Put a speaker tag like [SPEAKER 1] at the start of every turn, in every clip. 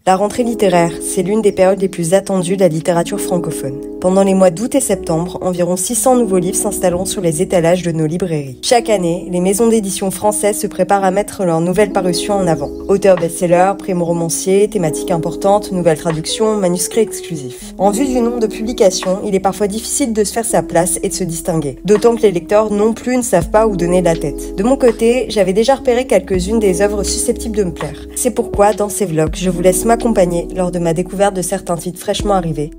[SPEAKER 1] La rentrée littéraire, c'est l'une des périodes les plus attendues de la littérature francophone. Pendant les mois d'août et septembre, environ 600 nouveaux livres s'installeront sur les étalages de nos librairies. Chaque année, les maisons d'édition françaises se préparent à mettre leurs nouvelles parutions en avant. Auteurs best-sellers, primo-romanciers, thématiques importantes, nouvelles traductions, manuscrits exclusifs. En vue du nombre de publications, il est parfois difficile de se faire sa place et de se distinguer. D'autant que les lecteurs non plus ne savent pas où donner la tête. De mon côté, j'avais déjà repéré quelques-unes des œuvres susceptibles de me plaire. C'est pourquoi, dans ces vlogs, je vous laisse m'accompagner lors de ma découverte de certains titres fraîchement arrivés.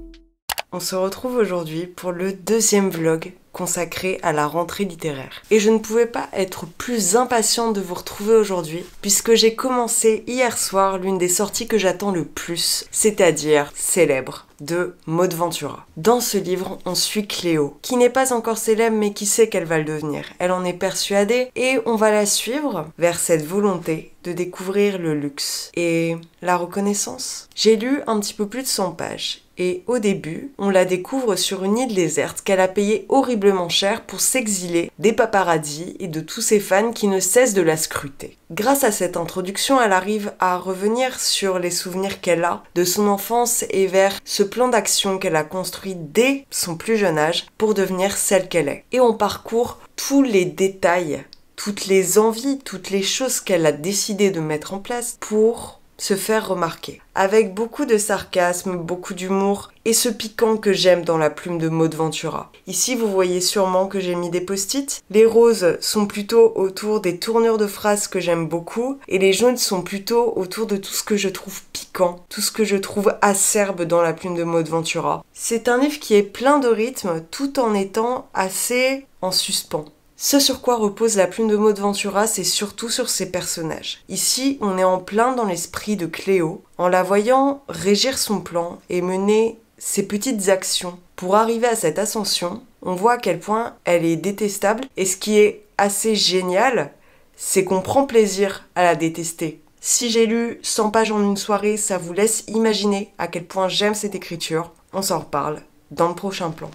[SPEAKER 1] On se retrouve aujourd'hui pour le deuxième vlog consacré à la rentrée littéraire. Et je ne pouvais pas être plus impatiente de vous retrouver aujourd'hui, puisque j'ai commencé hier soir l'une des sorties que j'attends le plus, c'est-à-dire Célèbre, de Maud Ventura. Dans ce livre, on suit Cléo, qui n'est pas encore célèbre mais qui sait qu'elle va le devenir. Elle en est persuadée et on va la suivre vers cette volonté de découvrir le luxe et la reconnaissance. J'ai lu un petit peu plus de 100 pages. Et au début, on la découvre sur une île déserte qu'elle a payée horriblement cher pour s'exiler des paparazzis et de tous ses fans qui ne cessent de la scruter. Grâce à cette introduction, elle arrive à revenir sur les souvenirs qu'elle a de son enfance et vers ce plan d'action qu'elle a construit dès son plus jeune âge pour devenir celle qu'elle est. Et on parcourt tous les détails, toutes les envies, toutes les choses qu'elle a décidé de mettre en place pour se faire remarquer. Avec beaucoup de sarcasme, beaucoup d'humour et ce piquant que j'aime dans la plume de Maud Ventura. Ici, vous voyez sûrement que j'ai mis des post-it. Les roses sont plutôt autour des tournures de phrases que j'aime beaucoup et les jaunes sont plutôt autour de tout ce que je trouve piquant, tout ce que je trouve acerbe dans la plume de Maud Ventura. C'est un livre qui est plein de rythme tout en étant assez en suspens. Ce sur quoi repose la plume de Maud Ventura, c'est surtout sur ses personnages. Ici, on est en plein dans l'esprit de Cléo, en la voyant régir son plan et mener ses petites actions. Pour arriver à cette ascension, on voit à quel point elle est détestable, et ce qui est assez génial, c'est qu'on prend plaisir à la détester. Si j'ai lu 100 pages en une soirée, ça vous laisse imaginer à quel point j'aime cette écriture. On s'en reparle dans le prochain plan.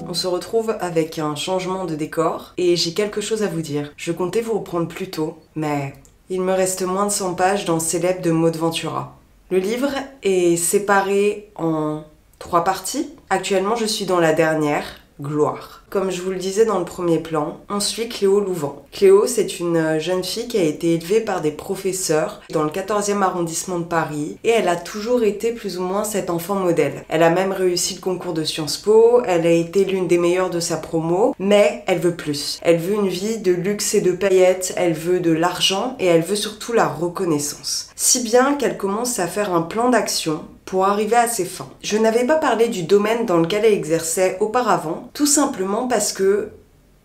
[SPEAKER 1] On se retrouve avec un changement de décor et j'ai quelque chose à vous dire. Je comptais vous reprendre plus tôt, mais il me reste moins de 100 pages dans Célèbre de Maud Ventura. Le livre est séparé en 3 parties. Actuellement, je suis dans la dernière, Gloire. Comme je vous le disais dans le premier plan, on suit Cléo Louvent. Cléo, c'est une jeune fille qui a été élevée par des professeurs dans le 14e arrondissement de Paris et elle a toujours été plus ou moins cet enfant modèle. Elle a même réussi le concours de Sciences Po, elle a été l'une des meilleures de sa promo, mais elle veut plus. Elle veut une vie de luxe et de paillettes, elle veut de l'argent et elle veut surtout la reconnaissance. Si bien qu'elle commence à faire un plan d'action pour arriver à ses fins. Je n'avais pas parlé du domaine dans lequel elle exerçait auparavant, tout simplement parce que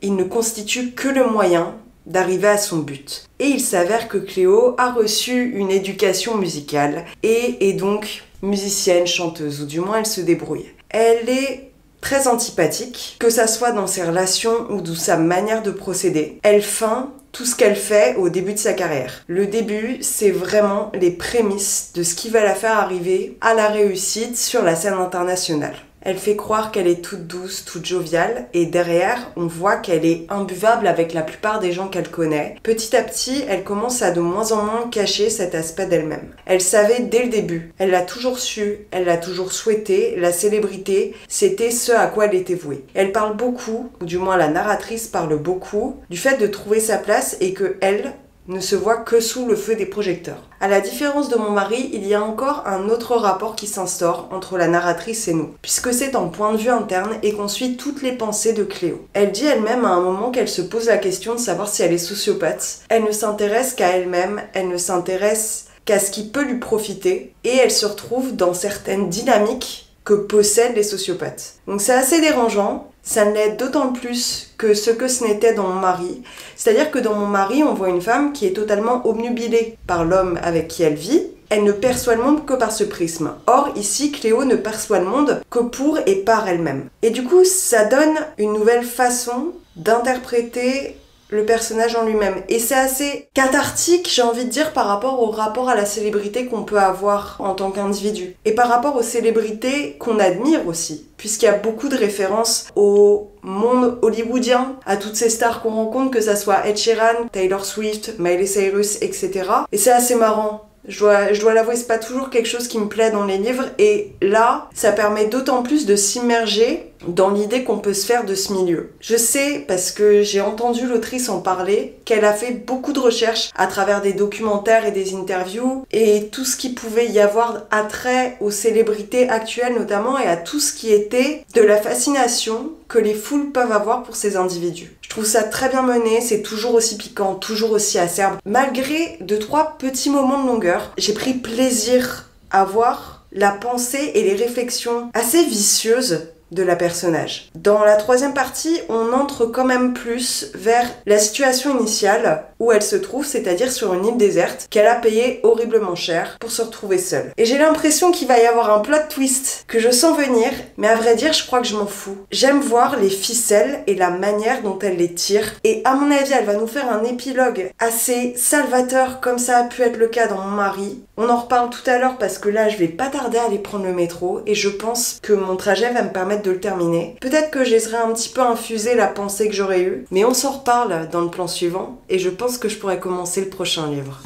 [SPEAKER 1] il ne constitue que le moyen d'arriver à son but. Et il s'avère que Cléo a reçu une éducation musicale et est donc musicienne, chanteuse, ou du moins elle se débrouille. Elle est très antipathique, que ça soit dans ses relations ou dans sa manière de procéder. Elle feint tout ce qu'elle fait au début de sa carrière. Le début, c'est vraiment les prémices de ce qui va la faire arriver à la réussite sur la scène internationale. Elle fait croire qu'elle est toute douce, toute joviale, et derrière, on voit qu'elle est imbuvable avec la plupart des gens qu'elle connaît. Petit à petit, elle commence à de moins en moins cacher cet aspect d'elle-même. Elle savait dès le début, elle l'a toujours su, elle l'a toujours souhaité, la célébrité, c'était ce à quoi elle était vouée. Elle parle beaucoup, ou du moins la narratrice parle beaucoup, du fait de trouver sa place et que elle ne se voit que sous le feu des projecteurs. À la différence de mon mari, il y a encore un autre rapport qui s'instaure entre la narratrice et nous, puisque c'est en point de vue interne et qu'on suit toutes les pensées de Cléo. Elle dit elle-même à un moment qu'elle se pose la question de savoir si elle est sociopathe. Elle ne s'intéresse qu'à elle-même, elle ne s'intéresse qu'à ce qui peut lui profiter, et elle se retrouve dans certaines dynamiques que possèdent les sociopathes. Donc c'est assez dérangeant. Ça ne l'est d'autant plus que ce n'était dans mon mari. C'est-à-dire que dans mon mari, on voit une femme qui est totalement obnubilée par l'homme avec qui elle vit. Elle ne perçoit le monde que par ce prisme. Or, ici, Cléo ne perçoit le monde que pour et par elle-même. Et du coup, ça donne une nouvelle façon d'interpréter le personnage en lui-même. Et c'est assez cathartique, j'ai envie de dire, par rapport à la célébrité qu'on peut avoir en tant qu'individu. Et par rapport aux célébrités qu'on admire aussi, puisqu'il y a beaucoup de références au monde hollywoodien, à toutes ces stars qu'on rencontre, que ça soit Ed Sheeran, Taylor Swift, Miley Cyrus, etc. Et c'est assez marrant. Je dois l'avouer, c'est pas toujours quelque chose qui me plaît dans les livres, et là, ça permet d'autant plus de s'immerger dans l'idée qu'on peut se faire de ce milieu. Je sais, parce que j'ai entendu l'autrice en parler, qu'elle a fait beaucoup de recherches à travers des documentaires et des interviews, et tout ce qui pouvait y avoir attrait aux célébrités actuelles notamment, et à tout ce qui était de la fascination que les foules peuvent avoir pour ces individus. Je trouve ça très bien mené, c'est toujours aussi piquant, toujours aussi acerbe. Malgré 2-3 petits moments de longueur, j'ai pris plaisir à voir la pensée et les réflexions assez vicieuses de la personnage. Dans la 3e partie, on entre quand même plus vers la situation initiale où elle se trouve, c'est-à-dire sur une île déserte qu'elle a payé horriblement cher pour se retrouver seule. Et j'ai l'impression qu'il va y avoir un plot twist que je sens venir, mais à vrai dire, je crois que je m'en fous. J'aime voir les ficelles et la manière dont elle les tire, et à mon avis, elle va nous faire un épilogue assez salvateur comme ça a pu être le cas dans Mon mari. On en reparle tout à l'heure parce que là, je vais pas tarder à aller prendre le métro, et je pense que mon trajet va me permettre de le terminer. Peut-être que j'essaierai un petit peu infuser la pensée que j'aurais eue, mais on s'en reparle dans le plan suivant, et je pense que je pourrais commencer le prochain livre.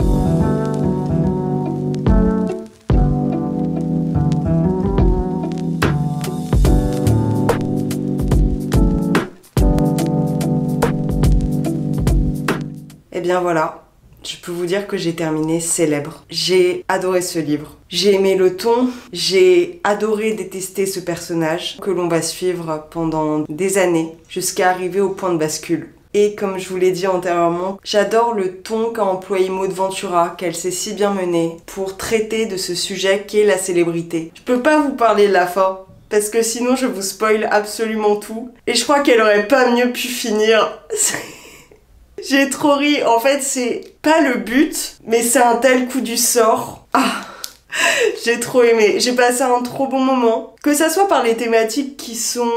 [SPEAKER 1] Et bien voilà, je peux vous dire que j'ai terminé Célèbre. J'ai adoré ce livre. J'ai aimé le ton, j'ai adoré détester ce personnage que l'on va suivre pendant des années jusqu'à arriver au point de bascule. Et comme je vous l'ai dit antérieurement, j'adore le ton qu'a employé Maud Ventura, qu'elle s'est si bien menée pour traiter de ce sujet qu'est la célébrité. Je peux pas vous parler de la fin, parce que sinon je vous spoil absolument tout. Et je crois qu'elle aurait pas mieux pu finir. J'ai trop ri. En fait, c'est pas le but, mais c'est un tel coup du sort. Ah, j'ai trop aimé. J'ai passé un trop bon moment. Que ça soit par les thématiques qui sont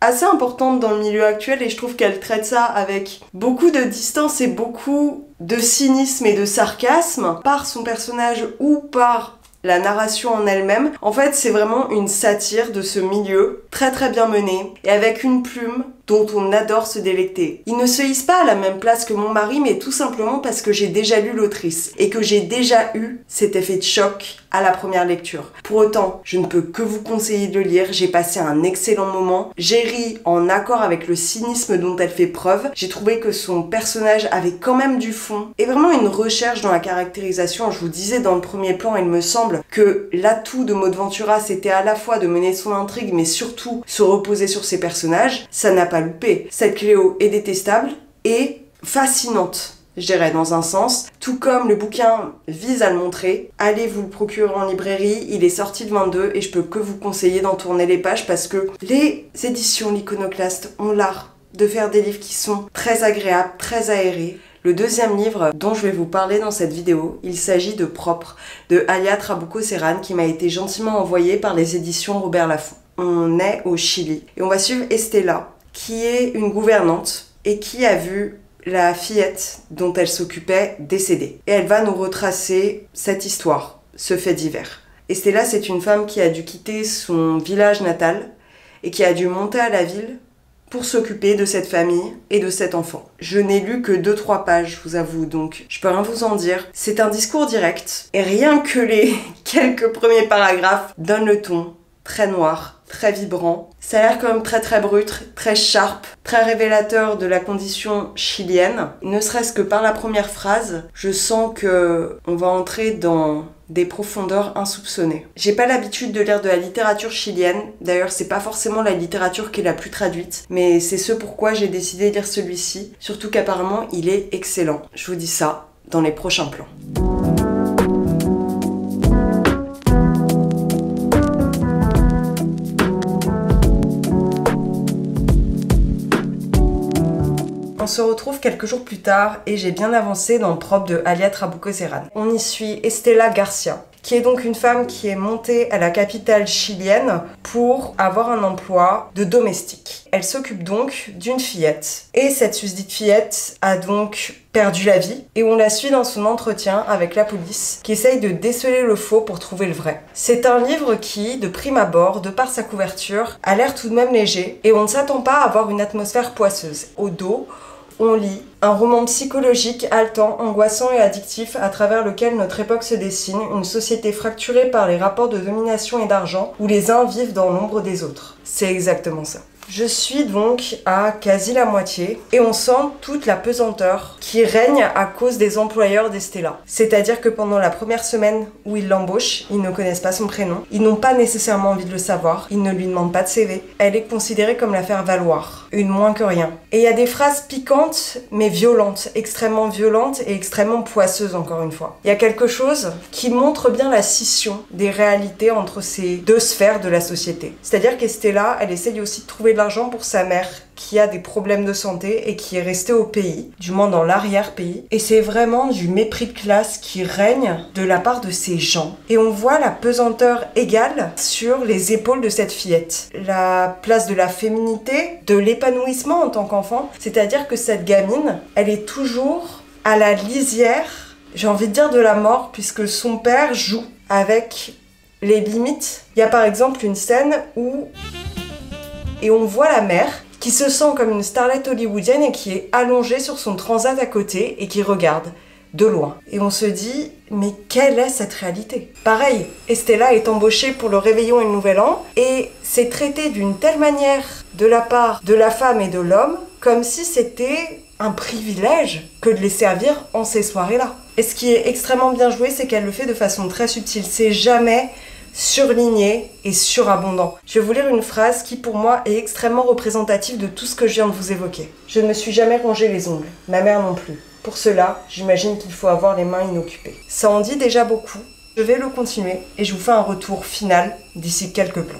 [SPEAKER 1] assez importante dans le milieu actuel, et je trouve qu'elle traite ça avec beaucoup de distance et beaucoup de cynisme et de sarcasme par son personnage ou par la narration en elle-même. En fait, c'est vraiment une satire de ce milieu, très très bien menée, et avec une plume dont on adore se délecter. Il ne se hisse pas à la même place que Mon mari, mais tout simplement parce que j'ai déjà lu l'autrice, et que j'ai déjà eu cet effet de choc à la première lecture. Pour autant, je ne peux que vous conseiller de le lire, j'ai passé un excellent moment, j'ai ri en accord avec le cynisme dont elle fait preuve, j'ai trouvé que son personnage avait quand même du fond, et vraiment une recherche dans la caractérisation. Je vous disais dans le premier plan, il me semble que l'atout de Maud Ventura, c'était à la fois de mener son intrigue, mais surtout se reposer sur ses personnages. Ça n'a pas loupé. Cette Cléo est détestable et fascinante, je dirais, dans un sens, tout comme le bouquin vise à le montrer. Allez vous le procurer en librairie, il est sorti le 22 et je peux que vous conseiller d'en tourner les pages parce que les éditions L'Iconoclaste ont l'art de faire des livres qui sont très agréables, très aérés. Le deuxième livre dont je vais vous parler dans cette vidéo, il s'agit de Propre, de Alia Trabuco Serran, qui m'a été gentiment envoyé par les éditions Robert Laffont. On est au Chili et on va suivre Estela, qui est une gouvernante et qui a vu la fillette dont elle s'occupait décédée. Et elle va nous retracer cette histoire, ce fait divers. Estela, c'est une femme qui a dû quitter son village natal et qui a dû monter à la ville pour s'occuper de cette famille et de cet enfant. Je n'ai lu que 2-3 pages, je vous avoue, donc je peux rien vous en dire. C'est un discours direct, et rien que les quelques premiers paragraphes donnent le ton, très noir, très vibrant. Ça a l'air quand même très très brut, très sharp, très révélateur de la condition chilienne. Ne serait-ce que par la première phrase, je sens que on va entrer dans des profondeurs insoupçonnées. J'ai pas l'habitude de lire de la littérature chilienne, d'ailleurs c'est pas forcément la littérature qui est la plus traduite, mais c'est ce pourquoi j'ai décidé de lire celui-ci, surtout qu'apparemment il est excellent. Je vous dis ça dans les prochains plans. On se retrouve quelques jours plus tard et j'ai bien avancé dans Propre de Alia Trabuco Serran. On y suit Estela Garcia, qui est donc une femme qui est montée à la capitale chilienne pour avoir un emploi de domestique. Elle s'occupe donc d'une fillette. Et cette susdite fillette a donc perdu la vie et on la suit dans son entretien avec la police qui essaye de déceler le faux pour trouver le vrai. C'est un livre qui, de prime abord, de par sa couverture, a l'air tout de même léger et on ne s'attend pas à avoir une atmosphère poisseuse. Au dos, on lit un roman psychologique, haletant, angoissant et addictif à travers lequel notre époque se dessine, une société fracturée par les rapports de domination et d'argent où les uns vivent dans l'ombre des autres. C'est exactement ça. Je suis donc à quasi la moitié et on sent toute la pesanteur qui règne à cause des employeurs d'Estella. C'est-à-dire que pendant la première semaine où ils l'embauchent, ils ne connaissent pas son prénom, ils n'ont pas nécessairement envie de le savoir, ils ne lui demandent pas de CV. Elle est considérée comme la faire valoir, une moins que rien. Et il y a des phrases piquantes mais violentes, extrêmement violentes et extrêmement poisseuses encore une fois. Il y a quelque chose qui montre bien la scission des réalités entre ces deux sphères de la société. C'est-à-dire qu'Estella, elle essaye aussi de trouver de l'argent pour sa mère qui a des problèmes de santé et qui est restée au pays, du moins dans l'arrière-pays. Et c'est vraiment du mépris de classe qui règne de la part de ces gens. Et on voit la pesanteur égale sur les épaules de cette fillette. La place de la féminité, de l'épanouissement en tant qu'enfant, c'est-à-dire que cette gamine, elle est toujours à la lisière, j'ai envie de dire de la mort, puisque son père joue avec les limites. Il y a par exemple une scène où et on voit la mère qui se sent comme une starlette hollywoodienne et qui est allongée sur son transat à côté et qui regarde de loin. Et on se dit, mais quelle est cette réalité? Pareil, Estella est embauchée pour le réveillon et le nouvel an et c'est traité d'une telle manière de la part de la femme et de l'homme comme si c'était un privilège que de les servir en ces soirées-là. Et ce qui est extrêmement bien joué, c'est qu'elle le fait de façon très subtile. C'est jamais surligné et surabondant. Je vais vous lire une phrase qui pour moi est extrêmement représentative de tout ce que je viens de vous évoquer. Je ne me suis jamais rongé les ongles, ma mère non plus. Pour cela, j'imagine qu'il faut avoir les mains inoccupées. Ça en dit déjà beaucoup. Je vais le continuer et je vous fais un retour final d'ici quelques plans.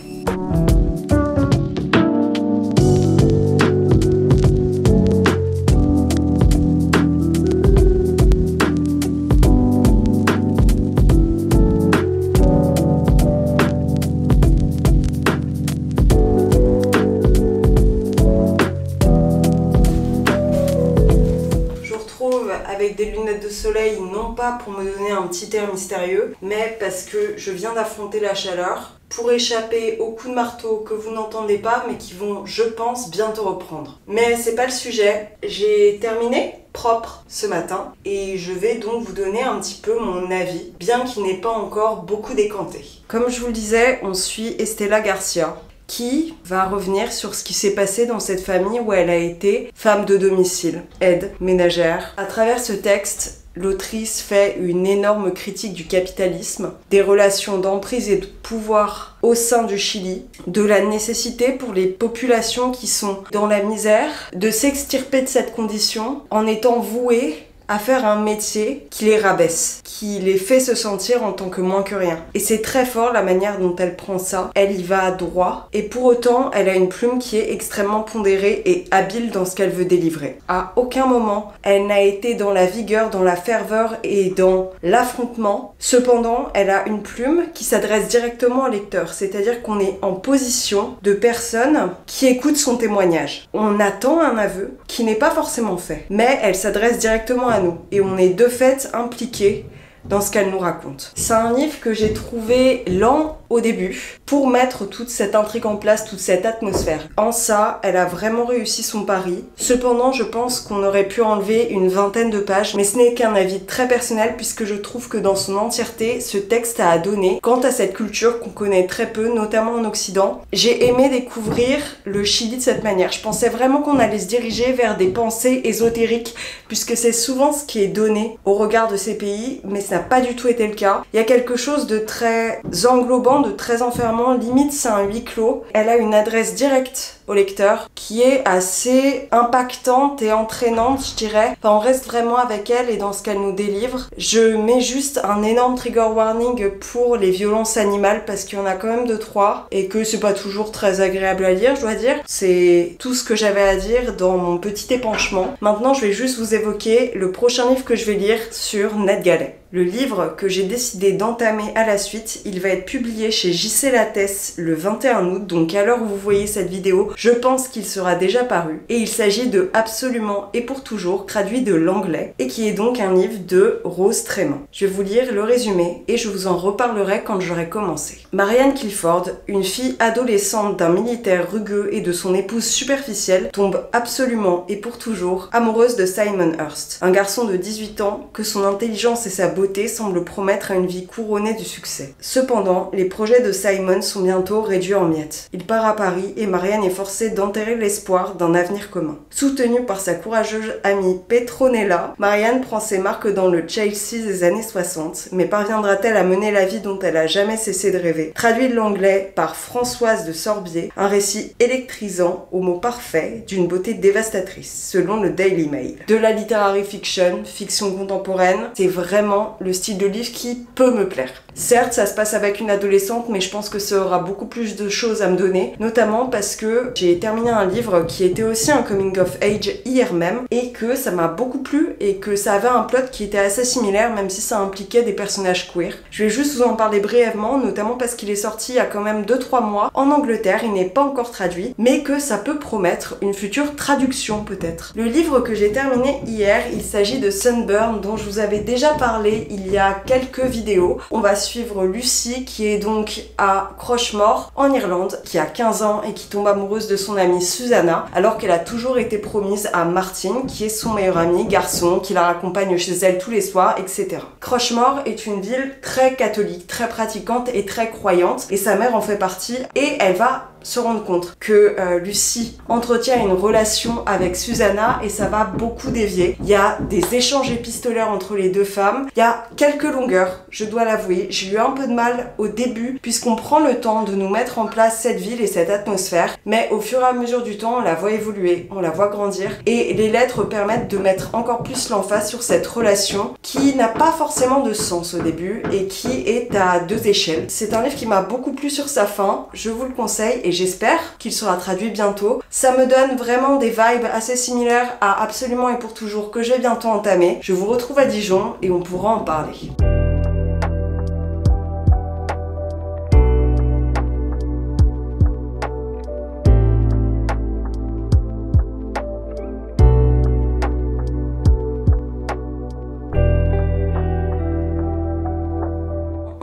[SPEAKER 1] Avec des lunettes de soleil, non pas pour me donner un petit air mystérieux, mais parce que je viens d'affronter la chaleur pour échapper aux coups de marteau que vous n'entendez pas, mais qui vont, je pense, bientôt reprendre. Mais c'est pas le sujet. J'ai terminé propre ce matin et je vais donc vous donner un petit peu mon avis, bien qu'il n'ait pas encore beaucoup décanté. Comme je vous le disais, on suit Estella Garcia, qui va revenir sur ce qui s'est passé dans cette famille où elle a été femme de domicile, aide ménagère. À travers ce texte, l'autrice fait une énorme critique du capitalisme, des relations d'emprise et de pouvoir au sein du Chili, de la nécessité pour les populations qui sont dans la misère de s'extirper de cette condition en étant vouées à faire un métier qui les rabaisse, qui les fait se sentir en tant que moins que rien. Et c'est très fort la manière dont elle prend ça. Elle y va droit et pour autant, elle a une plume qui est extrêmement pondérée et habile dans ce qu'elle veut délivrer. À aucun moment, elle n'a été dans la vigueur, dans la ferveur et dans l'affrontement. Cependant, elle a une plume qui s'adresse directement au lecteur, c'est-à-dire qu'on est en position de personne qui écoute son témoignage. On attend un aveu qui n'est pas forcément fait, mais elle s'adresse directement à nous et on est de fait impliqué dans ce qu'elle nous raconte. C'est un livre que j'ai trouvé lent au début pour mettre toute cette intrigue en place, toute cette atmosphère. En ça, elle a vraiment réussi son pari. Cependant, je pense qu'on aurait pu enlever une vingtaine de pages, mais ce n'est qu'un avis très personnel puisque je trouve que dans son entièreté, ce texte a à donner quant à cette culture qu'on connaît très peu, notamment en Occident. J'ai aimé découvrir le Chili de cette manière. Je pensais vraiment qu'on allait se diriger vers des pensées ésotériques puisque c'est souvent ce qui est donné au regard de ces pays, mais ça n'a pas du tout été le cas. Il y a quelque chose de très englobant, de très enfermant, limite c'est un huis clos. Elle a une adresse directe au lecteur qui est assez impactante et entraînante, je dirais. Enfin, on reste vraiment avec elle et dans ce qu'elle nous délivre. Je mets juste un énorme trigger warning pour les violences animales parce qu'il y en a quand même 2-3 et que c'est pas toujours très agréable à lire, je dois dire. C'est tout ce que j'avais à dire dans mon petit épanchement. Maintenant, je vais juste vous évoquer le prochain livre que je vais lire sur NetGalley. Le livre que j'ai décidé d'entamer à la suite, il va être publié chez JC Lattès le 21 août, donc à l'heure où vous voyez cette vidéo, je pense qu'il sera déjà paru. Et il s'agit de Absolument et pour toujours, traduit de l'anglais, et qui est donc un livre de Rose Tréman. Je vais vous lire le résumé et je vous en reparlerai quand j'aurai commencé. Marianne Clifford, une fille adolescente d'un militaire rugueux et de son épouse superficielle, tombe absolument et pour toujours amoureuse de Simon Hurst, un garçon de 18 ans que son intelligence et sa beauté semblent promettre à une vie couronnée du succès. Cependant, les projets de Simon sont bientôt réduits en miettes. Il part à Paris et Marianne est forcée d'enterrer l'espoir d'un avenir commun. Soutenue par sa courageuse amie Petronella, Marianne prend ses marques dans le Chelsea des années 60, mais parviendra-t-elle à mener la vie dont elle a jamais cessé de rêver? Traduit de l'anglais par Françoise de Sorbier, un récit électrisant, au mot parfait, d'une beauté dévastatrice, selon le Daily Mail. De la literary fiction, fiction contemporaine, c'est vraiment le style de livre qui peut me plaire. Certes, ça se passe avec une adolescente, mais je pense que ça aura beaucoup plus de choses à me donner, notamment parce que j'ai terminé un livre qui était aussi un coming of age hier même, et que ça m'a beaucoup plu, et que ça avait un plot qui était assez similaire, même si ça impliquait des personnages queer. Je vais juste vous en parler brièvement, notamment parce qu'il est sorti il y a quand même 2-3 mois en Angleterre, il n'est pas encore traduit, mais que ça peut promettre une future traduction peut-être. Le livre que j'ai terminé hier, il s'agit de Sunburn, dont je vous avais déjà parlé il y a quelques vidéos. On va suivre Lucy, qui est donc à Crochmore en Irlande, qui a 15 ans et qui tombe amoureuse de son amie Susanna, alors qu'elle a toujours été promise à Martin, qui est son meilleur ami garçon, qui la raccompagne chez elle tous les soirs, etc. Crochmore est une ville très catholique, très pratiquante et très croyante, et sa mère en fait partie, et elle va se rendre compte que Lucy entretient une relation avec Susanna et ça va beaucoup dévier. Il y a des échanges épistolaires entre les deux femmes, il y a quelques longueurs, je dois l'avouer. J'ai eu un peu de mal au début puisqu'on prend le temps de nous mettre en place cette ville et cette atmosphère, mais au fur et à mesure du temps, on la voit évoluer, on la voit grandir et les lettres permettent de mettre encore plus l'emphase sur cette relation qui n'a pas forcément de sens au début et qui est à deux échelles. C'est un livre qui m'a beaucoup plu sur sa fin, je vous le conseille et j'espère qu'il sera traduit bientôt. Ça me donne vraiment des vibes assez similaires à Absolument et pour toujours que je vais bientôt entamer. Je vous retrouve à Dijon et on pourra en parler.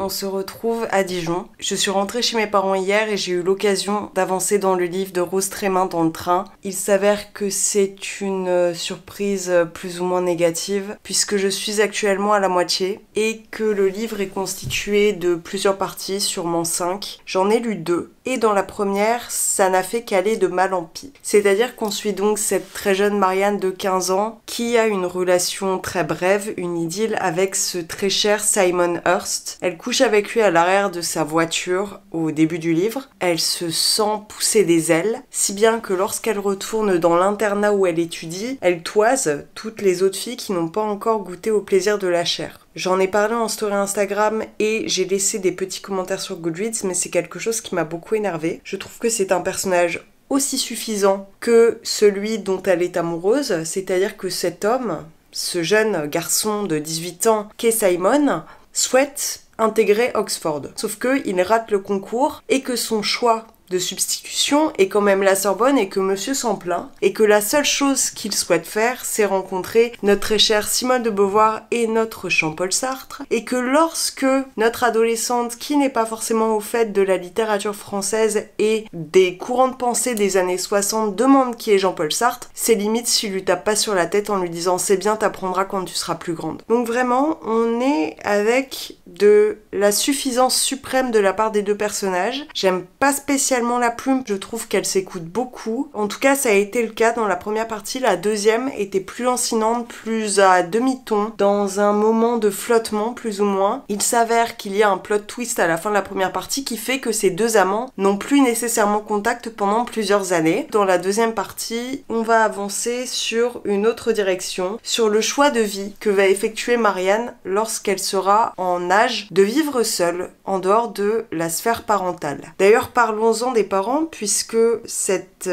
[SPEAKER 1] On se retrouve à Dijon. Je suis rentrée chez mes parents hier et j'ai eu l'occasion d'avancer dans le livre de Rose Tréman dans le train. Il s'avère que c'est une surprise plus ou moins négative puisque je suis actuellement à la moitié et que le livre est constitué de plusieurs parties, sûrement 5. J'en ai lu 2 et dans la première, ça n'a fait qu'aller de mal en pis. C'est-à-dire qu'on suit donc cette très jeune Marianne de 15 ans qui a une relation très brève, une idylle avec ce très cher Simon Hurst. Elle couche avec lui à l'arrière de sa voiture au début du livre. Elle se sent pousser des ailes, si bien que lorsqu'elle retourne dans l'internat où elle étudie, elle toise toutes les autres filles qui n'ont pas encore goûté au plaisir de la chair. J'en ai parlé en story Instagram et j'ai laissé des petits commentaires sur Goodreads, mais c'est quelque chose qui m'a beaucoup énervée. Je trouve que c'est un personnage aussi suffisant que celui dont elle est amoureuse, c'est-à-dire que cet homme, ce jeune garçon de 18 ans qu'est Simon, souhaite intégrer Oxford. Sauf qu'il rate le concours et que son choix de substitution est quand même la Sorbonne et que monsieur s'en plaint et que la seule chose qu'il souhaite faire c'est rencontrer notre très chère Simone de Beauvoir et notre Jean-Paul Sartre et que lorsque notre adolescente qui n'est pas forcément au fait de la littérature française et des courants de pensée des années 60 demande qui est Jean-Paul Sartre, c'est limite s'il lui tape pas sur la tête en lui disant c'est bien t'apprendras quand tu seras plus grande. Donc vraiment on est avec de la suffisance suprême de la part des deux personnages. J'aime pas spécialement la plume, je trouve qu'elle s'écoute beaucoup. En tout cas, ça a été le cas dans la première partie. La deuxième était plus lancinante, plus à demi-ton, dans un moment de flottement, plus ou moins. Il s'avère qu'il y a un plot twist à la fin de la première partie qui fait que ces deux amants n'ont plus nécessairement contact pendant plusieurs années. Dans la deuxième partie, on va avancer sur une autre direction, sur le choix de vie que va effectuer Marianne lorsqu'elle sera en âge de vivre seule, en dehors de la sphère parentale. D'ailleurs, parlons-en des parents, puisque cette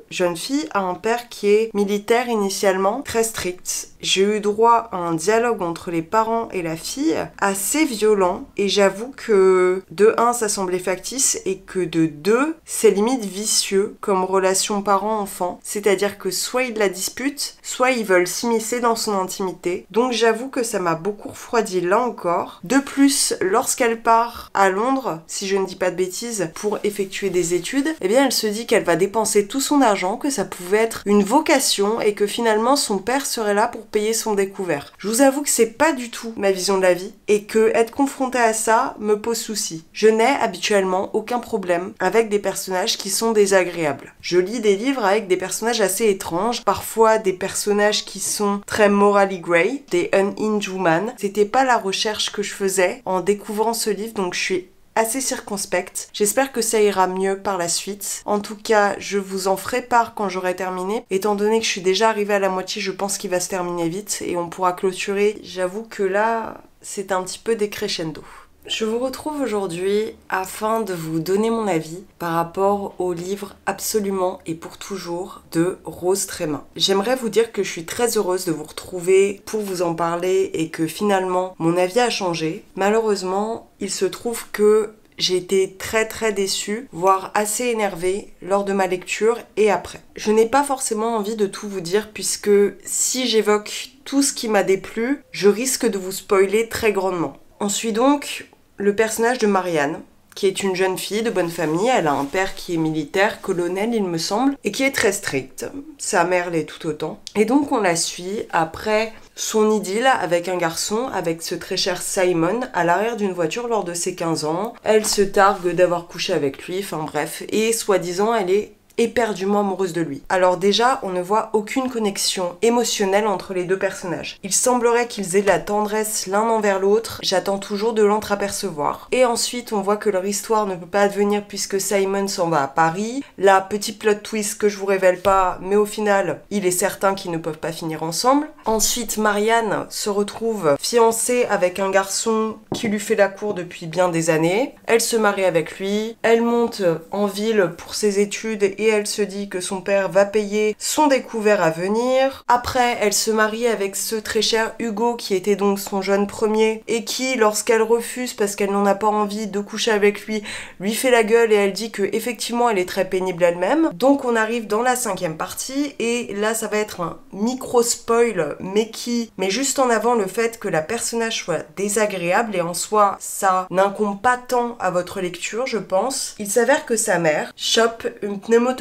[SPEAKER 1] jeune fille a un père qui est militaire initialement, très strict. j'ai eu droit à un dialogue entre les parents et la fille assez violent, et j'avoue que de un, ça semblait factice, et que de deux, c'est limite vicieux comme relation parent-enfant, c'est-à-dire que soit ils la disputent, soit ils veulent s'immiscer dans son intimité. Donc j'avoue que ça m'a beaucoup refroidi là encore. De plus, lorsqu'elle part à Londres, si je ne dis pas de bêtises, pour effectuer des études, eh bien elle se dit qu'elle va dépenser tout son argent, que ça pouvait être une vocation et que finalement son père serait là pour payer son découvert. Je vous avoue que c'est pas du tout ma vision de la vie et que être confrontée à ça me pose souci. Je n'ai habituellement aucun problème avec des personnages qui sont désagréables. Je lis des livres avec des personnages assez étranges, parfois des personnages qui sont très morally grey, des unhinged women. C'était pas la recherche que je faisais en découvrant ce livre, donc je suis assez circonspecte. J'espère que ça ira mieux par la suite. En tout cas, je vous en ferai part quand j'aurai terminé. Étant donné que je suis déjà arrivée à la moitié, je pense qu'il va se terminer vite et on pourra clôturer. J'avoue que là, c'est un petit peu décrescendo. Je vous retrouve aujourd'hui afin de vous donner mon avis par rapport au livre Absolument et pour toujours de Rose Tréma. J'aimerais vous dire que je suis très heureuse de vous retrouver pour vous en parler et que finalement mon avis a changé. Malheureusement, il se trouve que j'ai été très déçue, voire assez énervée lors de ma lecture et après. Je n'ai pas forcément envie de tout vous dire puisque si j'évoque tout ce qui m'a déplu, je risque de vous spoiler très grandement. On suit donc le personnage de Marianne, qui est une jeune fille de bonne famille. Elle a un père qui est militaire, colonel il me semble, et qui est très strict. Sa mère l'est tout autant. Et donc on la suit après son idylle avec un garçon, avec ce très cher Simon, à l'arrière d'une voiture lors de ses 15 ans. Elle se targue d'avoir couché avec lui, enfin bref, et soi-disant elle est éperdument amoureuse de lui. Alors déjà, on ne voit aucune connexion émotionnelle entre les deux personnages. Il semblerait qu'ils aient de la tendresse l'un envers l'autre, j'attends toujours de l'entreapercevoir. Et ensuite, on voit que leur histoire ne peut pas advenir puisque Simon s'en va à Paris. La petite plot twist que je vous révèle pas, mais au final, il est certain qu'ils ne peuvent pas finir ensemble. Ensuite, Marianne se retrouve fiancée avec un garçon qui lui fait la cour depuis bien des années. Elle se marie avec lui, elle monte en ville pour ses études et elle se dit que son père va payer son découvert à venir. Après, elle se marie avec ce très cher Hugo qui était donc son jeune premier et qui, lorsqu'elle refuse parce qu'elle n'en a pas envie de coucher avec lui, lui fait la gueule et elle dit que effectivement elle est très pénible elle-même. Donc on arrive dans la 5e partie et là ça va être un micro spoil mais qui met juste en avant le fait que la personnage soit désagréable et en soi ça n'incombe pas tant à votre lecture je pense. Il s'avère que sa mère chope une pneumothorax.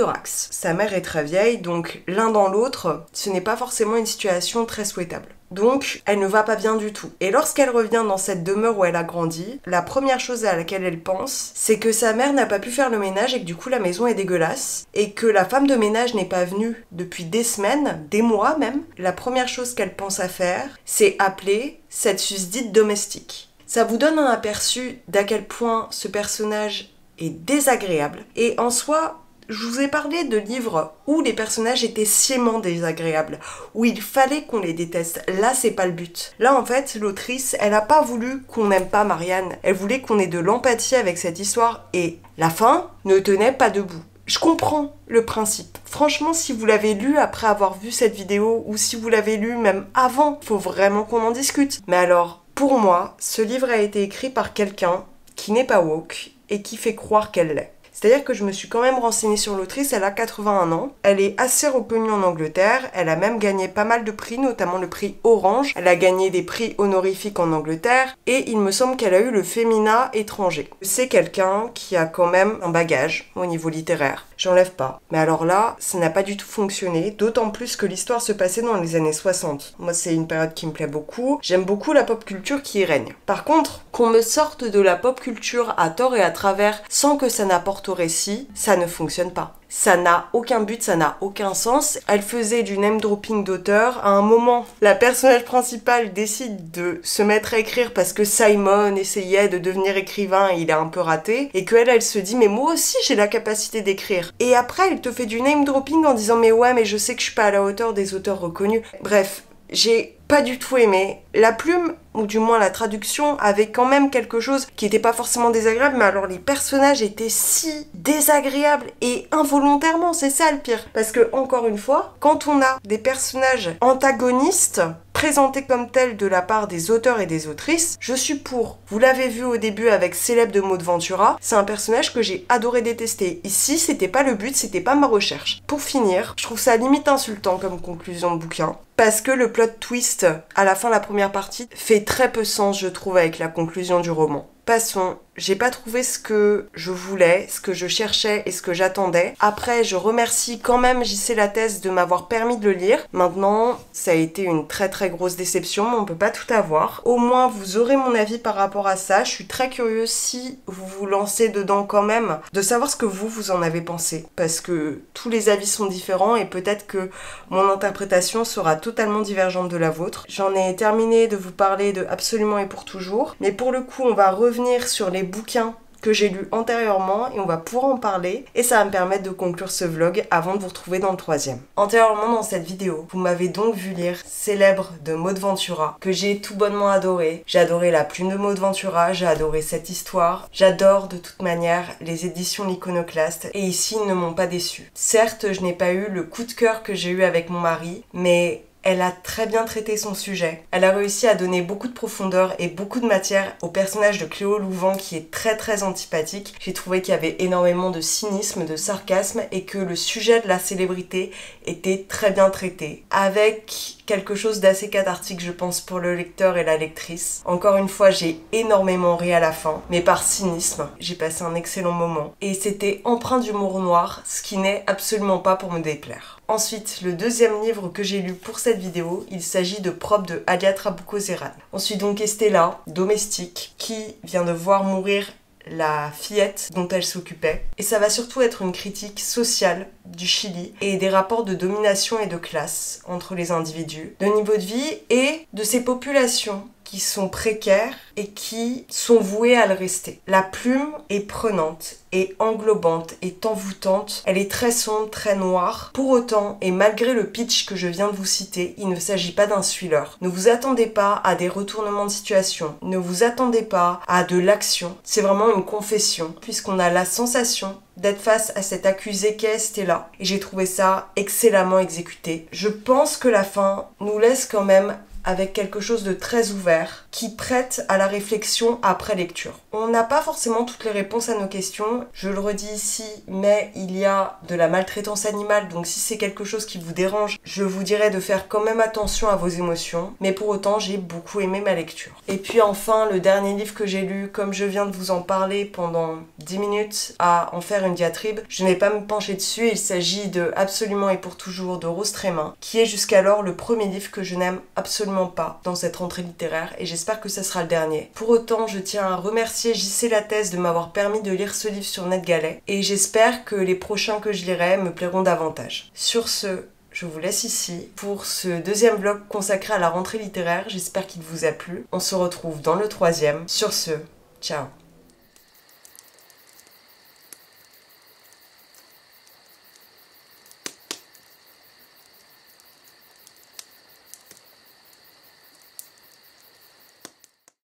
[SPEAKER 1] Sa mère est très vieille, donc l'un dans l'autre, ce n'est pas forcément une situation très souhaitable. Donc, elle ne va pas bien du tout. Et lorsqu'elle revient dans cette demeure où elle a grandi, la première chose à laquelle elle pense, c'est que sa mère n'a pas pu faire le ménage et que du coup la maison est dégueulasse, et que la femme de ménage n'est pas venue depuis des semaines, des mois même. La première chose qu'elle pense à faire, c'est appeler cette susdite domestique. Ça vous donne un aperçu d'à quel point ce personnage est désagréable, et en soi, je vous ai parlé de livres où les personnages étaient sciemment désagréables, où il fallait qu'on les déteste. Là, c'est pas le but. Là, en fait, l'autrice, elle a pas voulu qu'on n'aime pas Marianne. Elle voulait qu'on ait de l'empathie avec cette histoire et la fin ne tenait pas debout. Je comprends le principe. Franchement, si vous l'avez lu après avoir vu cette vidéo ou si vous l'avez lu même avant, faut vraiment qu'on en discute. Mais alors, pour moi, ce livre a été écrit par quelqu'un qui n'est pas woke et qui fait croire qu'elle l'est. C'est-à-dire que je me suis quand même renseignée sur l'autrice, elle a 81 ans, elle est assez reconnue en Angleterre, elle a même gagné pas mal de prix, notamment le prix Orange, elle a gagné des prix honorifiques en Angleterre, et il me semble qu'elle a eu le Femina étranger. C'est quelqu'un qui a quand même un bagage au niveau littéraire, j'enlève pas. Mais alors là, ça n'a pas du tout fonctionné, d'autant plus que l'histoire se passait dans les années 60. Moi, c'est une période qui me plaît beaucoup, j'aime beaucoup la pop culture qui y règne. Par contre, qu'on me sorte de la pop culture à tort et à travers sans que ça n'apporte au récit, ça ne fonctionne pas. Ça n'a aucun but, ça n'a aucun sens. Elle faisait du name dropping d'auteur. À un moment, la personnage principale décide de se mettre à écrire parce que Simon essayait de devenir écrivain et il a un peu raté. Et qu'elle, elle se dit, mais moi aussi j'ai la capacité d'écrire. Et après, elle te fait du name dropping en disant, mais ouais, mais je sais que je suis pas à la hauteur des auteurs reconnus. Bref, j'ai pas du tout aimé. La plume, ou du moins la traduction, avait quand même quelque chose qui était pas forcément désagréable, mais alors les personnages étaient si désagréables et involontairement, c'est ça le pire. Parce que, encore une fois, quand on a des personnages antagonistes, présentée comme telle de la part des auteurs et des autrices. Je suis pour. Vous l'avez vu au début avec Célèbre de Maud Ventura, c'est un personnage que j'ai adoré détester. Ici, c'était pas le but, c'était pas ma recherche. Pour finir, je trouve ça limite insultant comme conclusion de bouquin. Parce que le plot twist à la fin de la première partie fait très peu sens, je trouve, avec la conclusion du roman. Passons, j'ai pas trouvé ce que je voulais, ce que je cherchais et ce que j'attendais. Après, je remercie quand même JC Lattès de m'avoir permis de le lire. Maintenant, ça a été une très très grosse déception, mais on peut pas tout avoir. Au moins, vous aurez mon avis par rapport à ça. Je suis très curieuse, si vous vous lancez dedans quand même, de savoir ce que vous en avez pensé. Parce que tous les avis sont différents et peut-être que mon interprétation sera totalement divergente de la vôtre. J'en ai terminé de vous parler de Absolument et pour toujours, mais pour le coup, on va revenir sur les bouquins que j'ai lus antérieurement et on va pouvoir en parler et ça va me permettre de conclure ce vlog avant de vous retrouver dans le troisième. Antérieurement dans cette vidéo, vous m'avez donc vu lire Célèbre de Maud Ventura que j'ai tout bonnement adoré. J'ai adoré la plume de Maud Ventura, j'ai adoré cette histoire, j'adore de toute manière les éditions L'Iconoclaste et ici ils ne m'ont pas déçu. Certes, je n'ai pas eu le coup de cœur que j'ai eu avec mon mari, mais elle a très bien traité son sujet. Elle a réussi à donner beaucoup de profondeur et beaucoup de matière au personnage de Cléo Louvan qui est très très antipathique. J'ai trouvé qu'il y avait énormément de cynisme, de sarcasme et que le sujet de la célébrité était très bien traité. Avec quelque chose d'assez cathartique, je pense, pour le lecteur et la lectrice. Encore une fois, j'ai énormément ri à la fin, mais par cynisme. J'ai passé un excellent moment. Et c'était empreint d'humour noir, ce qui n'est absolument pas pour me déplaire. Ensuite, le deuxième livre que j'ai lu pour cette vidéo, il s'agit de Propre de Alia Trabuco-Zeran. On suit donc Estella, domestique, qui vient de voir mourir la fillette dont elle s'occupait. Et ça va surtout être une critique sociale du Chili et des rapports de domination et de classe entre les individus, de niveau de vie et de ces populations qui sont précaires et qui sont vouées à le rester. La plume est prenante et englobante et envoûtante. Elle est très sombre, très noire. Pour autant, et malgré le pitch que je viens de vous citer, il ne s'agit pas d'un thriller. Ne vous attendez pas à des retournements de situation. Ne vous attendez pas à de l'action. C'est vraiment une confession, puisqu'on a la sensation d'être face à cette accusée qu'est Estella. Et j'ai trouvé ça excellemment exécuté. Je pense que la fin nous laisse quand même avec quelque chose de très ouvert, qui prête à la réflexion après lecture. On n'a pas forcément toutes les réponses à nos questions, je le redis ici, mais il y a de la maltraitance animale, donc si c'est quelque chose qui vous dérange, je vous dirais de faire quand même attention à vos émotions, mais pour autant, j'ai beaucoup aimé ma lecture. Et puis enfin, le dernier livre que j'ai lu, comme je viens de vous en parler pendant 10 minutes, à en faire une diatribe, je ne vais pas me pencher dessus, il s'agit de Absolument et pour toujours de Rose Trémin, qui est jusqu'alors le premier livre que je n'aime absolument pas dans cette rentrée littéraire et j'espère que ça sera le dernier. Pour autant, je tiens à remercier JC Lattès de m'avoir permis de lire ce livre sur NetGalley et j'espère que les prochains que je lirai me plairont davantage. Sur ce, je vous laisse ici pour ce deuxième vlog consacré à la rentrée littéraire. J'espère qu'il vous a plu. On se retrouve dans le troisième. Sur ce, ciao.